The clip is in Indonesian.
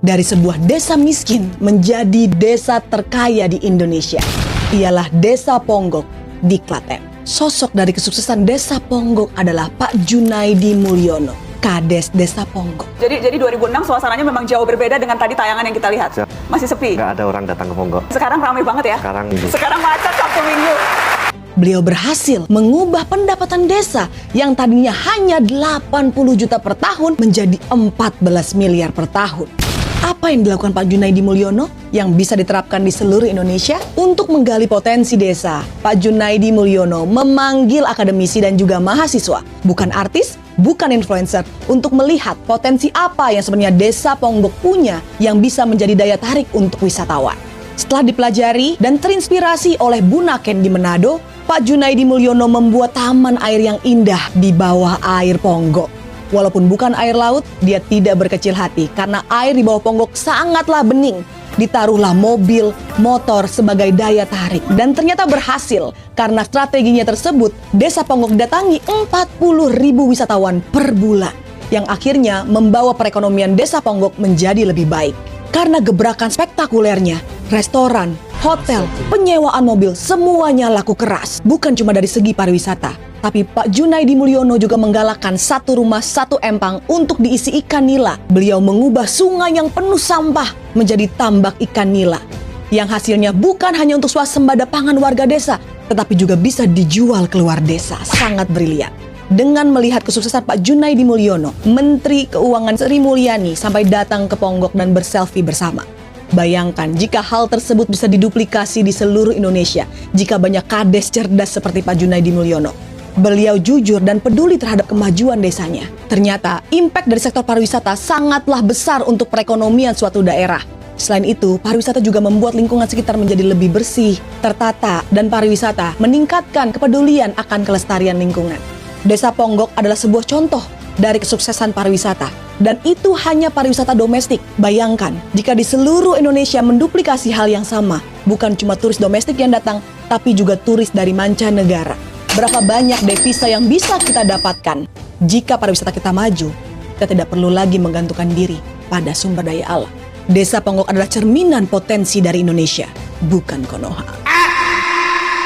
dari sebuah desa miskin menjadi desa terkaya di Indonesia. Ialah Desa Ponggok di Klaten. Sosok dari kesuksesan Desa Ponggok adalah Pak Junaidi Mulyono, Kades Desa Ponggok. Jadi 2006 suasananya memang jauh berbeda dengan tadi tayangan yang kita lihat. Masih sepi. Nggak ada orang datang ke Ponggok. Sekarang ramai banget ya. Sekarang macet Sabtu Minggu. Beliau berhasil mengubah pendapatan desa yang tadinya hanya 80 juta per tahun menjadi 14 miliar per tahun. Apa yang dilakukan Pak Junaidi Mulyono yang bisa diterapkan di seluruh Indonesia? Untuk menggali potensi desa, Pak Junaidi Mulyono memanggil akademisi dan juga mahasiswa, bukan artis, bukan influencer, untuk melihat potensi apa yang sebenarnya Desa Ponggok punya yang bisa menjadi daya tarik untuk wisatawan. Setelah dipelajari dan terinspirasi oleh Bunaken di Manado, Pak Junaidi Mulyono membuat taman air yang indah di bawah air Ponggok. Walaupun bukan air laut, dia tidak berkecil hati karena air di bawah Ponggok sangatlah bening. Ditaruhlah mobil, motor sebagai daya tarik. Dan ternyata berhasil karena strateginya tersebut, Desa Ponggok datangi 40.000 wisatawan per bulan. Yang akhirnya membawa perekonomian Desa Ponggok menjadi lebih baik. Karena gebrakan spektakulernya, restoran, hotel, penyewaan mobil, semuanya laku keras. Bukan cuma dari segi pariwisata, tapi Pak Junaidi Mulyono juga menggalakkan satu rumah satu empang untuk diisi ikan nila. Beliau mengubah sungai yang penuh sampah menjadi tambak ikan nila. Yang hasilnya bukan hanya untuk swasembada pangan warga desa, tetapi juga bisa dijual keluar desa. Sangat brilian. Dengan melihat kesuksesan Pak Junaidi Mulyono, Menteri Keuangan Sri Mulyani sampai datang ke Ponggok dan berselfie bersama. Bayangkan jika hal tersebut bisa diduplikasi di seluruh Indonesia, jika banyak kades cerdas seperti Pak Junaidi Mulyono. Beliau jujur dan peduli terhadap kemajuan desanya. Ternyata impact dari sektor pariwisata sangatlah besar untuk perekonomian suatu daerah. Selain itu, pariwisata juga membuat lingkungan sekitar menjadi lebih bersih, tertata, dan pariwisata meningkatkan kepedulian akan kelestarian lingkungan. Desa Ponggok adalah sebuah contoh dari kesuksesan pariwisata. Dan itu hanya pariwisata domestik. Bayangkan, jika di seluruh Indonesia menduplikasi hal yang sama, bukan cuma turis domestik yang datang, tapi juga turis dari mancanegara. Berapa banyak devisa yang bisa kita dapatkan? Jika pariwisata kita maju, kita tidak perlu lagi menggantungkan diri pada sumber daya alam. Desa Ponggok adalah cerminan potensi dari Indonesia, bukan Konoha.